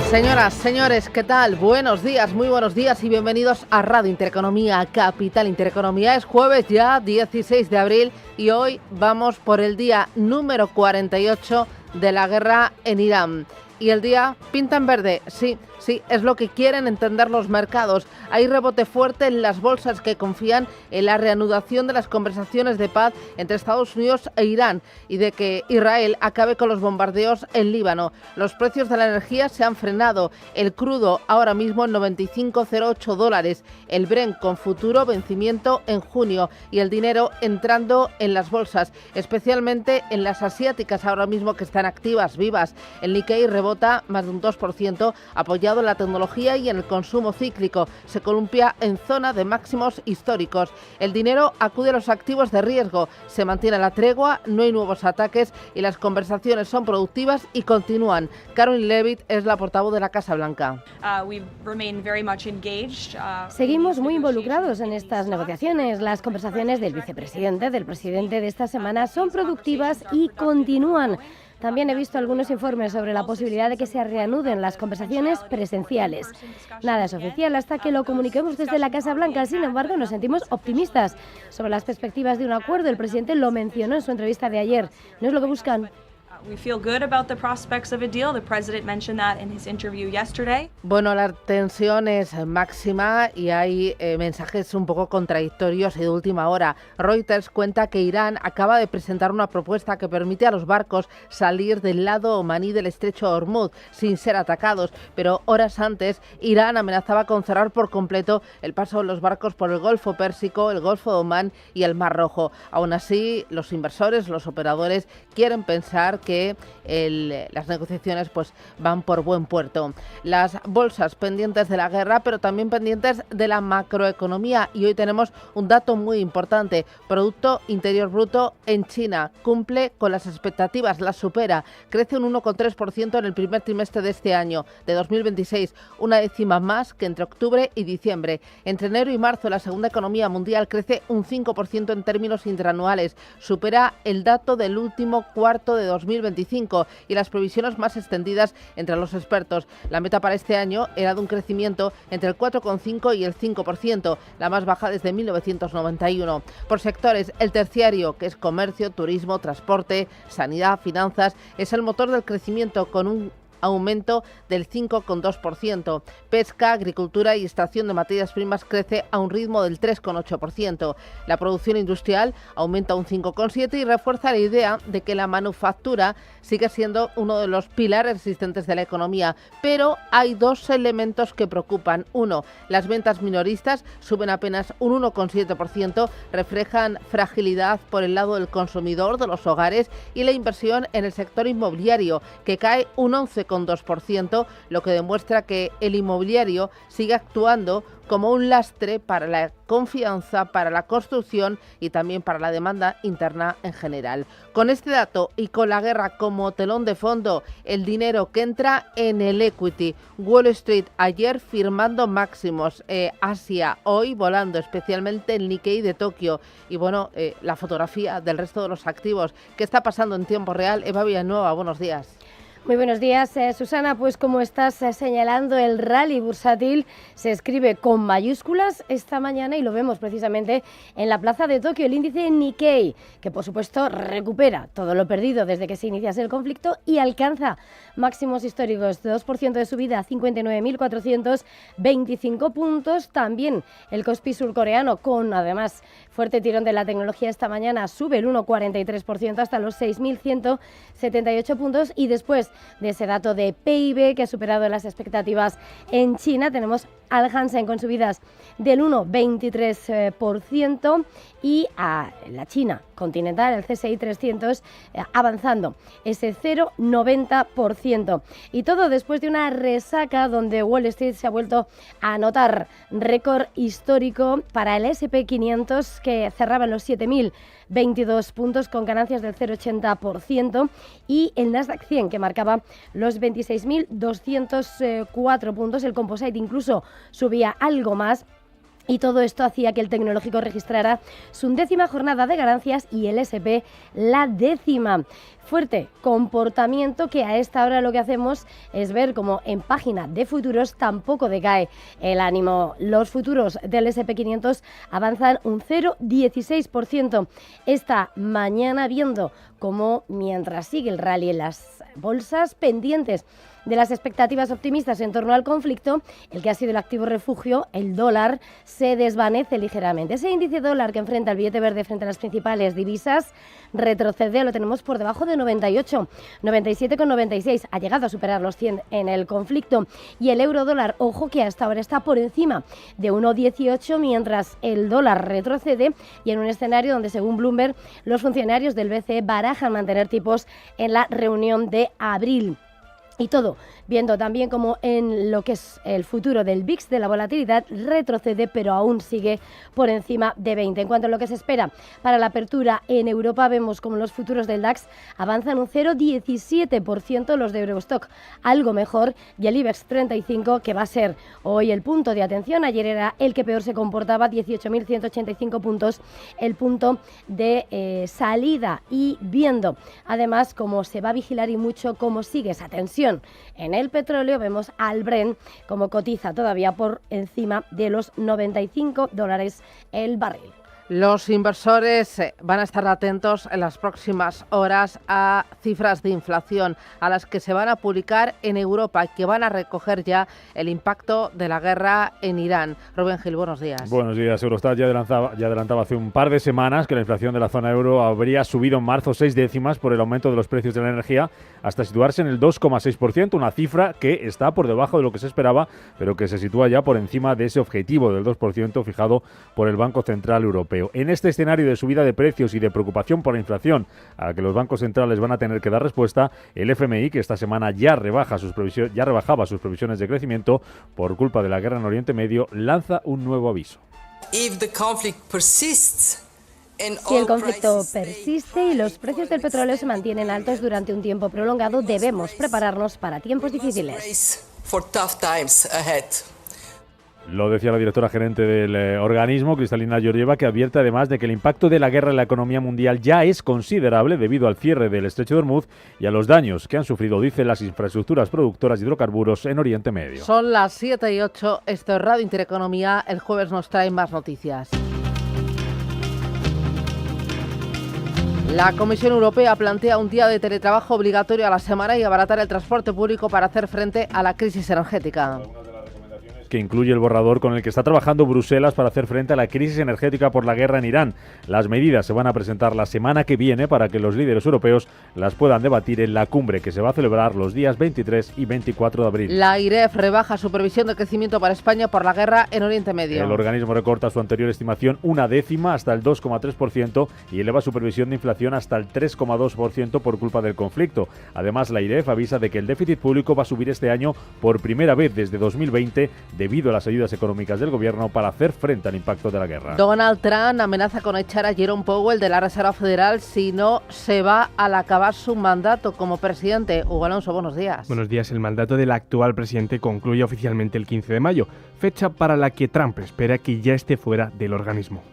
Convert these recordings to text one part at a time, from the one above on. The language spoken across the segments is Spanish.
Señoras, señores, ¿qué tal? Buenos días, muy buenos días y bienvenidos a Radio Intereconomía, Capital Intereconomía. Es jueves ya, 16 de abril, y hoy vamos por el día número 48 de la guerra en Irán. Y el día pinta en verde, sí, es lo que quieren entender los mercados. Hay rebote fuerte en las bolsas que confían en la reanudación de las conversaciones de paz entre Estados Unidos e Irán y de que Israel acabe con los bombardeos en Líbano. Los precios de la energía se han frenado. El crudo ahora mismo en $95,08. El Brent con futuro vencimiento en junio y el dinero entrando en las bolsas, especialmente en las asiáticas ahora mismo que están activas, vivas. El Nikkei rebota más de un 2%, apoyado en la tecnología y en el consumo cíclico. Se columpia en zona de máximos históricos. El dinero acude a los activos de riesgo. Se mantiene la tregua, no hay nuevos ataques y las conversaciones son productivas y continúan. Caroline Leavitt es la portavoz de la Casa Blanca. Seguimos muy involucrados en estas negociaciones. Las conversaciones del vicepresidente, del presidente de esta semana son productivas y continúan. También he visto algunos informes sobre la posibilidad de que se reanuden las conversaciones presenciales. Nada es oficial hasta que lo comuniquemos desde la Casa Blanca. Sin embargo, nos sentimos optimistas sobre las perspectivas de un acuerdo. El presidente lo mencionó en su entrevista de ayer. ¿No es lo que buscan? Bueno, la tensión es máxima y hay mensajes un poco contradictorios y de última hora. Reuters cuenta que Irán acaba de presentar una propuesta que permite a los barcos salir del lado omaní del estrecho de Hormuz sin ser atacados, pero horas antes Irán amenazaba con cerrar por completo el paso de los barcos por el Golfo Pérsico, el Golfo de Omán y el Mar Rojo. Aún así, los inversores, los operadores quieren pensar que las negociaciones pues van por buen puerto. Las bolsas pendientes de la guerra, pero también pendientes de la macroeconomía, y hoy tenemos un dato muy importante. Producto Interior Bruto en China cumple con las expectativas, las supera, crece un 1,3% en el primer trimestre de este año, de 2026, una décima más que entre octubre y diciembre. Entre enero y marzo la segunda economía mundial crece un 5% en términos interanuales, supera el dato del último cuarto de 2025 y las previsiones más extendidas entre los expertos. La meta para este año era de un crecimiento entre el 4,5 y el 5%, la más baja desde 1991. Por sectores, el terciario, que es comercio, turismo, transporte, sanidad, finanzas, es el motor del crecimiento con un aumento del 5,2%. Pesca, agricultura y extracción de materias primas crece a un ritmo del 3,8%. La producción industrial aumenta un 5,7% y refuerza la idea de que la manufactura sigue siendo uno de los pilares resistentes de la economía. Pero hay dos elementos que preocupan. Uno, las ventas minoristas suben apenas un 1,7%, reflejan fragilidad por el lado del consumidor, de los hogares, y la inversión en el sector inmobiliario, que cae un 11,2%, lo que demuestra que el inmobiliario sigue actuando como un lastre para la confianza, para la construcción y también para la demanda interna en general. Con este dato y con la guerra como telón de fondo, el dinero que entra en el equity. Wall Street ayer firmando máximos, Asia hoy volando, especialmente el Nikkei de Tokio. Y bueno, la fotografía del resto de los activos. ¿Qué está pasando en tiempo real? Eva Villanueva, buenos días. Muy buenos días, Susana. Pues como estás señalando, el rally bursátil se escribe con mayúsculas esta mañana y lo vemos precisamente en la plaza de Tokio. El índice Nikkei, que por supuesto recupera todo lo perdido desde que se inicia el conflicto y alcanza máximos históricos, 2% de subida a 59.425 puntos. También el Kospi surcoreano, con además fuerte tirón de la tecnología esta mañana, sube el 1,43% hasta los 6.178 puntos. Y después de ese dato de PIB que ha superado las expectativas en China, tenemos al Hansen con subidas del 1,23% y a la China continental, el CSI 300, avanzando ese 0,90%. Y todo después de una resaca donde Wall Street se ha vuelto a anotar récord histórico para el S&P 500, que cerraba en los 7.022 puntos con ganancias del 0,80%, y el Nasdaq 100, que marcaba los 26.204 puntos. El Composite incluso subía algo más, Y todo esto hacía que el tecnológico registrara su 10ª jornada de ganancias y el S&P la 10ª. Fuerte comportamiento que a esta hora lo que hacemos es ver como en página de futuros tampoco decae el ánimo. Los futuros del S&P 500 avanzan un 0,16% esta mañana, viendo cómo mientras sigue el rally en las bolsas pendientes de las expectativas optimistas en torno al conflicto, el que ha sido el activo refugio, el dólar, se desvanece ligeramente. Ese índice dólar que enfrenta el billete verde frente a las principales divisas retrocede, lo tenemos por debajo de 98, 97,96, ha llegado a superar los 100 en el conflicto. Y el euro dólar, ojo que hasta ahora está por encima de 1,18, mientras el dólar retrocede, y en un escenario donde, según Bloomberg, los funcionarios del BCE barajan mantener tipos en la reunión de abril. Y todo viendo también como en lo que es el futuro del VIX de la volatilidad retrocede, pero aún sigue por encima de 20. En cuanto a lo que se espera para la apertura en Europa, vemos como los futuros del DAX avanzan un 0,17%, los de Eurostock algo mejor, y el IBEX 35, que va a ser hoy el punto de atención. Ayer era el que peor se comportaba, 18.185 puntos, el punto de salida. Y viendo además cómo se va a vigilar y mucho cómo sigue esa tensión en el petróleo, vemos al Brent como cotiza todavía por encima de los $95 el barril. Los inversores van a estar atentos en las próximas horas a cifras de inflación a las que se van a publicar en Europa y que van a recoger ya el impacto de la guerra en Irán. Rubén Gil, buenos días. Buenos días. Eurostat ya adelantaba hace un par de semanas que la inflación de la zona euro habría subido en marzo 6 décimas por el aumento de los precios de la energía hasta situarse en el 2,6%, una cifra que está por debajo de lo que se esperaba, pero que se sitúa ya por encima de ese objetivo del 2% fijado por el Banco Central Europeo. En este escenario de subida de precios y de preocupación por la inflación a la que los bancos centrales van a tener que dar respuesta, el FMI, que esta semana ya rebajaba sus previsiones de crecimiento por culpa de la guerra en Oriente Medio, lanza un nuevo aviso. Si el conflicto persiste y los precios del petróleo se mantienen altos durante un tiempo prolongado, debemos prepararnos para tiempos difíciles. Lo decía la directora gerente del organismo, Kristalina Georgieva, que advierte además de que el impacto de la guerra en la economía mundial ya es considerable debido al cierre del Estrecho de Hormuz y a los daños que han sufrido, dice, las infraestructuras productoras de hidrocarburos en Oriente Medio. Son las 7:08, esto es Radio Intereconomía. El jueves nos trae más noticias. La Comisión Europea plantea un día de teletrabajo obligatorio a la semana y abaratar el transporte público para hacer frente a la crisis energética. Que incluye el borrador con el que está trabajando Bruselas para hacer frente a la crisis energética por la guerra en Irán. Las medidas se van a presentar la semana que viene para que los líderes europeos las puedan debatir en la cumbre que se va a celebrar los días 23 y 24 de abril. La IREF rebaja su previsión de crecimiento para España por la guerra en Oriente Medio. El organismo recorta su anterior estimación una décima hasta el 2,3% y eleva su previsión de inflación hasta el 3,2% por culpa del conflicto. Además, la IREF avisa de que el déficit público va a subir este año por primera vez desde 2020 debido a las ayudas económicas del gobierno para hacer frente al impacto de la guerra. Donald Trump amenaza con echar a Jerome Powell de la Reserva Federal si no se va al acabar su mandato como presidente. Hugo Alonso, buenos días. Buenos días. El mandato del actual presidente concluye oficialmente el 15 de mayo, fecha para la que Trump espera que ya esté fuera del organismo.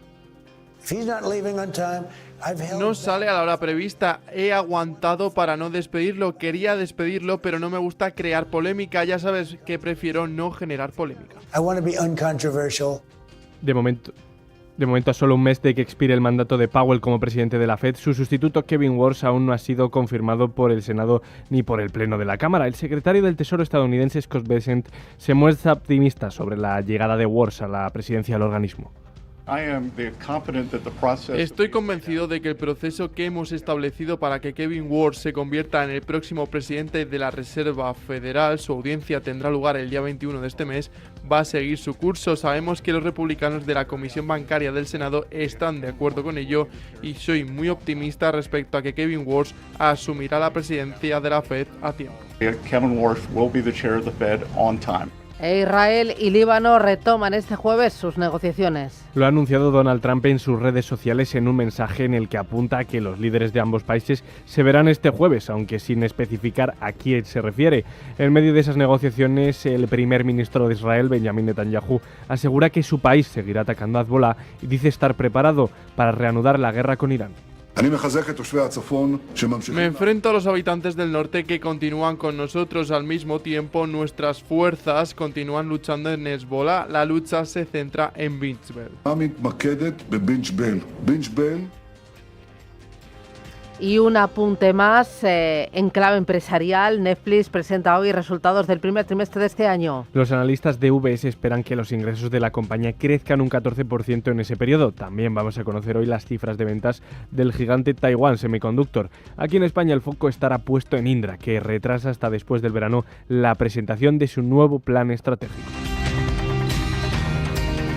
No sale a la hora prevista. He aguantado para no despedirlo. Quería despedirlo, pero no me gusta crear polémica. Ya sabes que prefiero no generar polémica. De momento, a solo un mes de que expire el mandato de Powell como presidente de la Fed, su sustituto Kevin Warsh aún no ha sido confirmado por el Senado ni por el Pleno de la Cámara. El secretario del Tesoro estadounidense, Scott Bessent, se muestra optimista sobre la llegada de Warsh a la presidencia del organismo. Estoy convencido de que el proceso que hemos establecido para que Kevin Warsh se convierta en el próximo presidente de la Reserva Federal, su audiencia tendrá lugar el día 21 de este mes, va a seguir su curso. Sabemos que los republicanos de la Comisión Bancaria del Senado están de acuerdo con ello y soy muy optimista respecto a que Kevin Warsh asumirá la presidencia de la Fed a tiempo. Kevin Warsh will be the chair of the Fed on time. Israel y Líbano retoman este jueves sus negociaciones. Lo ha anunciado Donald Trump en sus redes sociales en un mensaje en el que apunta a que los líderes de ambos países se verán este jueves, aunque sin especificar a quién se refiere. En medio de esas negociaciones, el primer ministro de Israel, Benjamin Netanyahu, asegura que su país seguirá atacando a Hezbollah y dice estar preparado para reanudar la guerra con Irán. Me enfrento a los habitantes del norte que continúan con nosotros. Al mismo tiempo, nuestras fuerzas continúan luchando en Hezbollah. La lucha se centra en Binch-Bel. Y un apunte más, en clave empresarial, Netflix presenta hoy resultados del primer trimestre de este año. Los analistas de UBS esperan que los ingresos de la compañía crezcan un 14% en ese periodo. También vamos a conocer hoy las cifras de ventas del gigante Taiwan Semiconductor. Aquí en España el foco estará puesto en Indra, que retrasa hasta después del verano la presentación de su nuevo plan estratégico.